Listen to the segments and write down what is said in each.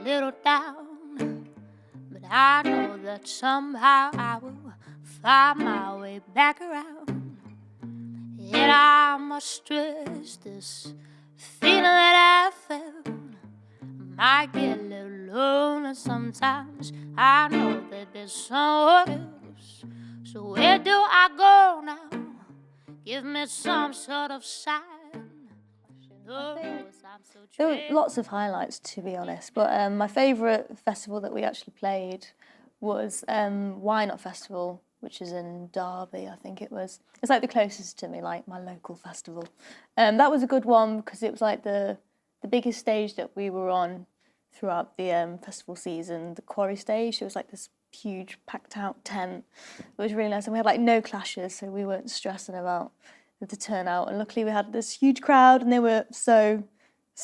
little down, but I know that somehow I will find my way back around. Yet I must stress this feeling that I felt. Might get a little lonely sometimes. I know that there's someone else. So where do I go now? Give me some sort of sign. There were lots of highlights, to be honest, but my favourite festival that we actually played was Why Not Festival, which is in Derby, I think it was. It's like the closest to me, like my local festival. That was a good one because it was like the biggest stage that we were on throughout the festival season, the quarry stage. It was like this huge packed out tent. It was really nice, and we had like no clashes, so we weren't stressing about the turnout. And luckily we had this huge crowd, and they were so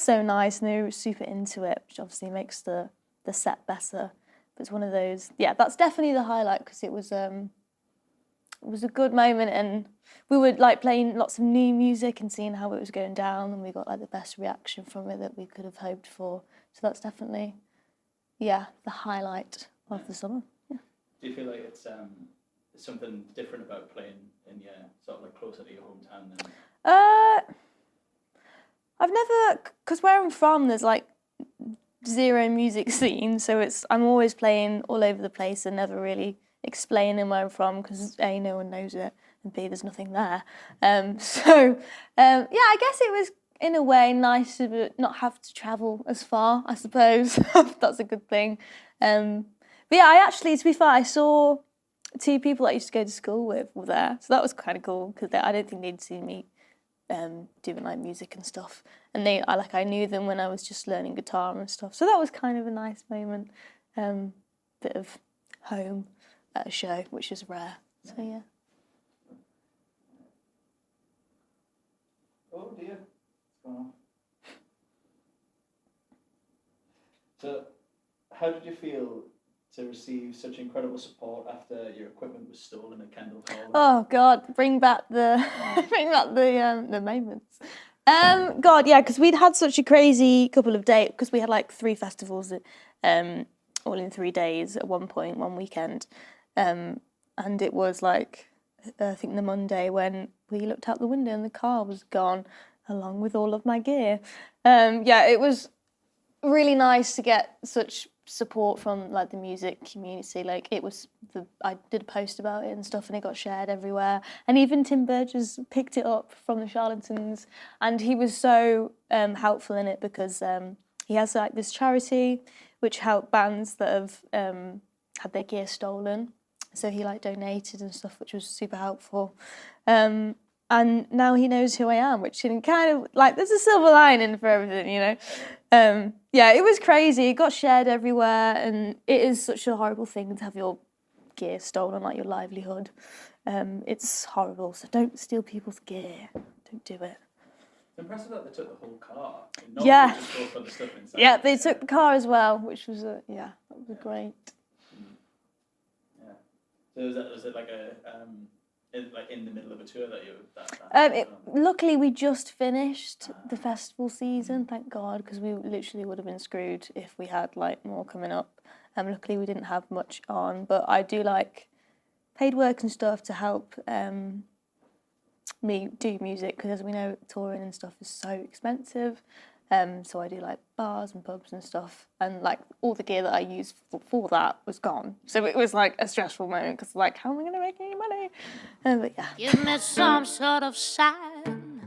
nice, and they were super into it, which obviously makes the set better. But it's one of those, yeah, that's definitely the highlight because it was a good moment, and we were like playing lots of new music and seeing how it was going down, and we got like the best reaction from it that we could have hoped for. So that's definitely, yeah, the highlight of the summer. Yeah. Do you feel like it's something different about playing in your sort of like closer to your hometown than? I've never, because where I'm from, there's like zero music scene, so I'm always playing all over the place and never really explaining where I'm from because A, no one knows it, and B, there's nothing there. Yeah, I guess it was in a way nice to not have to travel as far, I suppose. That's a good thing. But yeah, I actually, to be fair, I saw 2 people I used to go to school with were there, so that was kind of cool because I don't think they'd seen me doing like music and stuff, and I knew them when I was just learning guitar and stuff, so that was kind of a nice moment, bit of home at a show, which is rare. So yeah. Oh dear, what's going on? So, how did you feel to receive such incredible support after your equipment was stolen at Kendall Hall? Oh God, bring back the moments. God, yeah, because we'd had such a crazy couple of days, because we had like 3 festivals, all in 3 days at one point, one weekend, and it was like I think the Monday when we looked out the window and the car was gone, along with all of my gear. Yeah, it was really nice to get such support from like the music community. Like I did a post about it and stuff, and it got shared everywhere, and even Tim Burgess picked it up from the Charlatans, and he was so helpful in it because he has like this charity which help bands that have had their gear stolen, so he like donated and stuff, which was super helpful. And now he knows who I am, which kind of like there's a silver lining for everything, you know. Yeah, it was crazy. It got shared everywhere, and it is such a horrible thing to have your gear stolen, like your livelihood. It's horrible, so don't steal people's gear. Don't do it. It's impressive that they took the whole car. Yeah. Just go for the stuff inside. Yeah, they took the car as well, which was that was great. Yeah. So was it like in the middle of a tour that you? Luckily, we just finished the festival season, thank God, because we literally would have been screwed if we had like more coming up. Luckily, we didn't have much on, but I do like paid work and stuff to help me do music, because as we know, touring and stuff is so expensive. So I do like bars and pubs and stuff, and like all the gear that I used for that was gone. So it was like a stressful moment because like, how am I going to make any money? But yeah. Give me some sort of sign.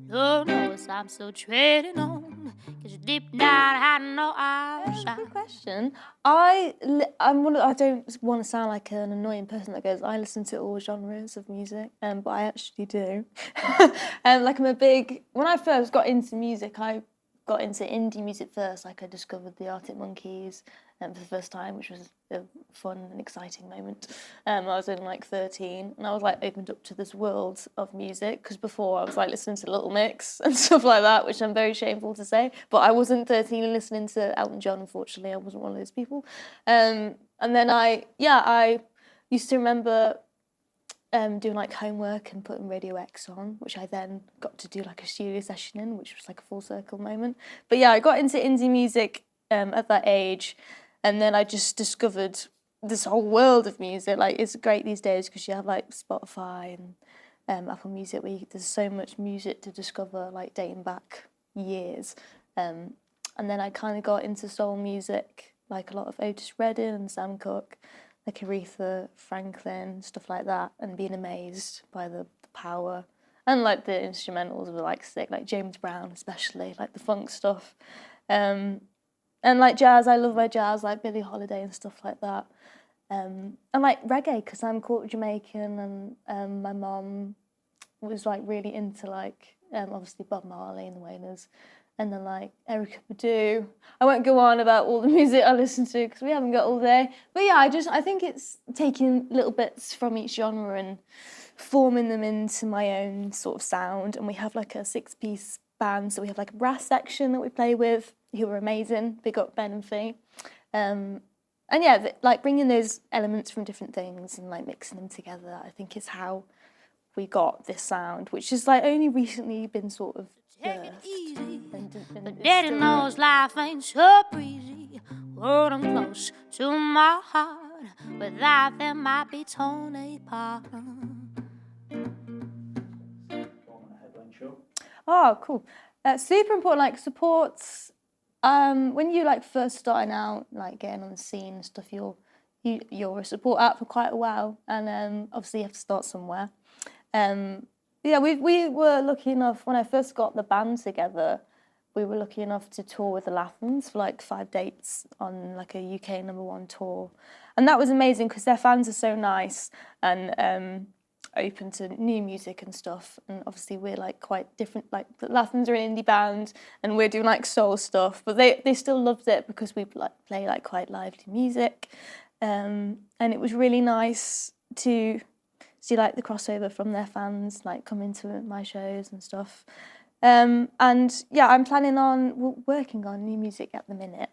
Lord knows I'm still treading on. Cause deep down I know I'll shine. Good question. I don't want to sound like an annoying person that goes, I listen to all genres of music, but I actually do. Like when I first got into music, I got into indie music first. Like I discovered the Arctic Monkeys for the first time, which was a fun and exciting moment. I was in like 13, and I was like opened up to this world of music, because before I was like listening to Little Mix and stuff like that, which I'm very shameful to say, but I wasn't 13 and listening to Elton John, unfortunately. I wasn't one of those people. And then I used to remember doing like homework and putting Radio X on, which I then got to do like a studio session in, which was like a full circle moment. But yeah, I got into indie music at that age, and then I just discovered this whole world of music. Like, it's great these days because you have like Spotify and Apple Music, where there's so much music to discover, like dating back years. And then I kind of got into soul music, like a lot of Otis Redding and Sam Cooke, like Aretha Franklin, stuff like that, and being amazed by the power. And like the instrumentals were like sick, like James Brown especially, like the funk stuff. And like jazz, I love my jazz, like Billie Holiday and stuff like that. And like reggae, because I'm quarter Jamaican, and my mum was like really into like obviously Bob Marley and the Wailers, and then like Erykah Badu. I won't go on about all the music I listen to because we haven't got all day. But yeah, I think it's taking little bits from each genre and forming them into my own sort of sound. And we have like a 6-piece band, so we have like a brass section that we play with, who are amazing. Big up Ben and Fee. And yeah, like bringing those elements from different things and like mixing them together, I think is how we got this sound, which has like only recently been sort of Take it easy, and but Daddy knows life ain't so breezy. Hold 'em close to my heart, without them I'd be torn apart. Oh, cool. Super important, like supports. When you like first starting out, like getting on the scene and stuff, you're a support act for quite a while, and obviously you have to start somewhere. Yeah, we were lucky enough when I first got the band together. We were lucky enough to tour with the Lathams for like 5 dates on like a UK #1 tour, and that was amazing because their fans are so nice and open to new music and stuff. And obviously we're like quite different. Like the Lathams are an indie band, and we're doing like soul stuff, but they still loved it because we like play like quite lively music, and it was really nice to see like the crossover from their fans like come into my shows and stuff. And yeah, I'm planning on working on new music at the minute.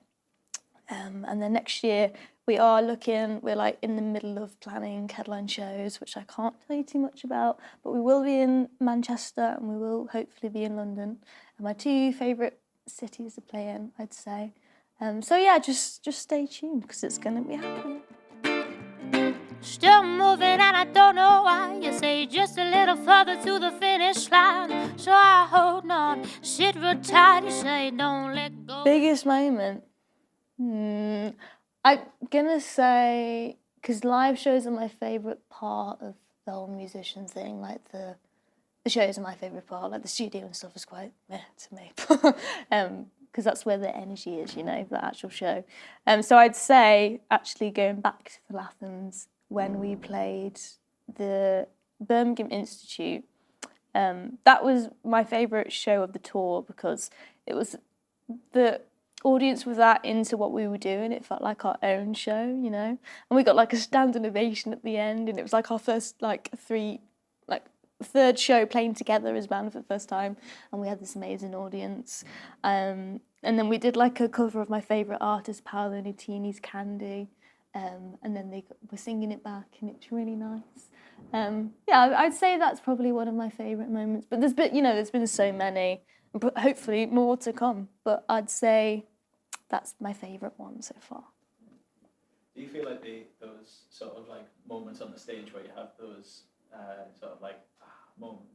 And then next year we're like in the middle of planning headline shows, which I can't tell you too much about, but we will be in Manchester and we will hopefully be in London. And my 2 favourite cities to play in, I'd say. So yeah, just stay tuned because it's going to be happening. Still moving and I don't know why. You say just a little further to the finish line, so I hold on, sit real tight. You say don't let go. Biggest moment? I'm gonna say, because live shows are my favourite part of the whole musician thing. Like the shows are my favourite part. Like the studio and stuff is quite meh to me, because that's where the energy is, the actual show. So I'd say actually going back to the Lathams when we played the Birmingham Institute. That was my favourite show of the tour because it was the audience was that into what we were doing. It felt like our own show, and we got like a standing ovation at the end, and it was like our first third show playing together as a band for the first time, and we had this amazing audience. And then we did like a cover of my favourite artist Paolo Nutini's Candy, and then they were singing it back, and it's really nice. Yeah, I'd say that's probably one of my favourite moments, but there's been so many, but hopefully more to come, but I'd say that's my favourite one so far. Do you feel like those sort of like moments on the stage where you have those sort of like moments,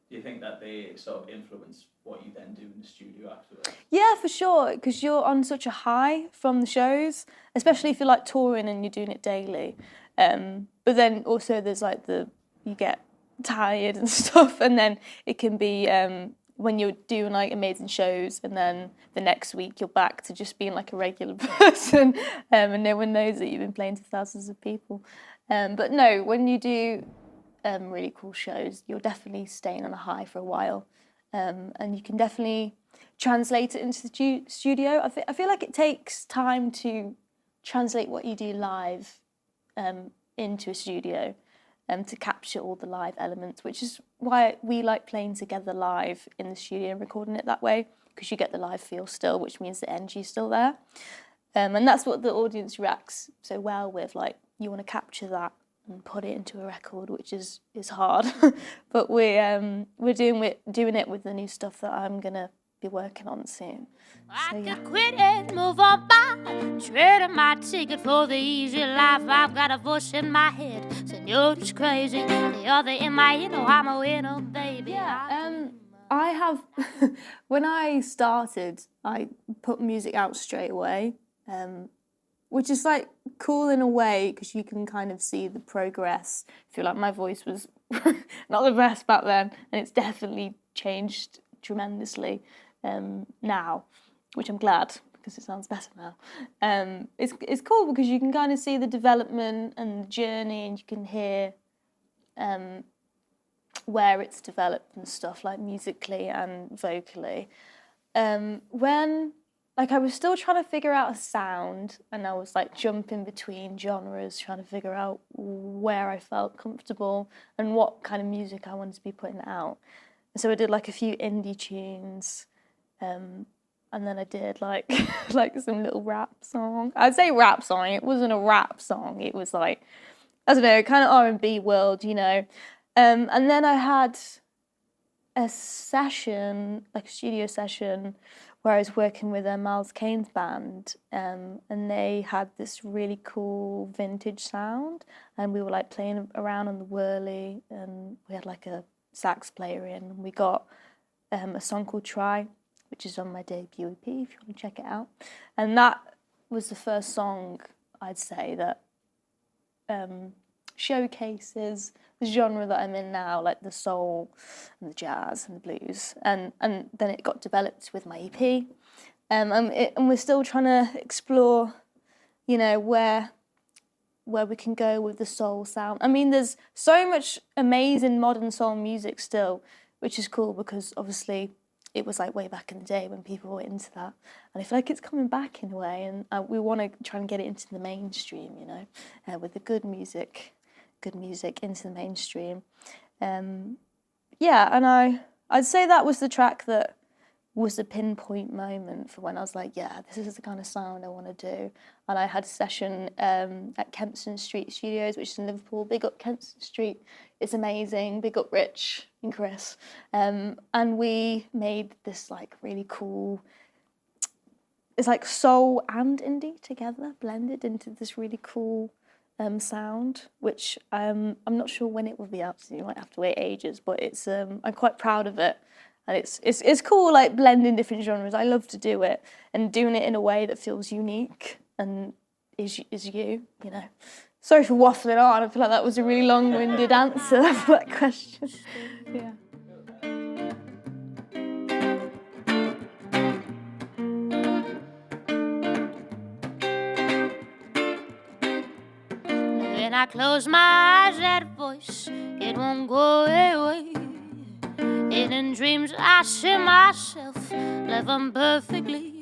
do you think that they sort of influence what you then do in the studio afterwards? Yeah, for sure, because you're on such a high from the shows, especially if you're like touring and you're doing it daily. But then also there's like you get tired and stuff, and then it can be when you're doing like amazing shows, and then the next week you're back to just being like a regular person, and no one knows that you've been playing to thousands of people. But no, when you do really cool shows, you're definitely staying on a high for a while, and you can definitely translate it into the studio. I feel like it takes time to translate what you do live into a studio, to capture all the live elements, which is why we like playing together live in the studio and recording it that way, because you get the live feel still, which means the energy is still there. And that's what the audience reacts so well with. Like, you want to capture that and put it into a record, which is hard. But we're doing it with the new stuff that I'm gonna be working on soon. So, I yeah. could quit and move on by, trading my ticket for the easy life. I've got a voice in my head saying you're just crazy. The other in my ear, know I'm a winner, baby. Yeah, I have, when I started, I put music out straight away, which is like cool in a way because you can kind of see the progress. I feel like my voice was not the best back then, and it's definitely changed tremendously now, which I'm glad because it sounds better now. It's cool because you can kind of see the development and the journey, and you can hear where it's developed and stuff, like musically and vocally. When I was still trying to figure out a sound, and I was like jumping between genres, trying to figure out where I felt comfortable and what kind of music I wanted to be putting out. So I did like a few indie tunes, and then I did like like some little rap song. I'd say rap song. It wasn't a rap song. It was like, I don't know, kind of R&B world, you know. And then I had a session, like a studio session, where I was working with Miles Kane's band, and they had this really cool vintage sound, and we were like playing around on the whirly, and we had like a sax player in, and we got a song called Try, which is on my debut EP if you want to check it out. And that was the first song, I'd say, that showcases the genre that I'm in now, like the soul and the jazz and the blues, and then it got developed with my EP, and we're still trying to explore, you know, where we can go with the soul sound. I mean, there's so much amazing modern soul music still, which is cool because obviously it was like way back in the day when people were into that, and I feel like it's coming back in a way, and we want to try and get it into the mainstream, you know, with the good music into the mainstream. Yeah, and I'd say that was the track that was the pinpoint moment for when I was like, yeah, this is the kind of sound I want to do. And I had a session at Kempston Street Studios, which is in Liverpool. Big up Kempston Street, it's amazing. Big up Rich and Chris. And we made this like really cool, it's like soul and indie together, blended into this really cool sound, which I'm not sure when it will be out, so you might have to wait ages, but it's I'm quite proud of it, and it's cool, like blending different genres. I love to do it, and doing it in a way that feels unique and is you know. Sorry for waffling on. I feel like that was a really long-winded answer for that question. Yeah. When I close my eyes, that voice, it won't go away. And in dreams I see myself living perfectly.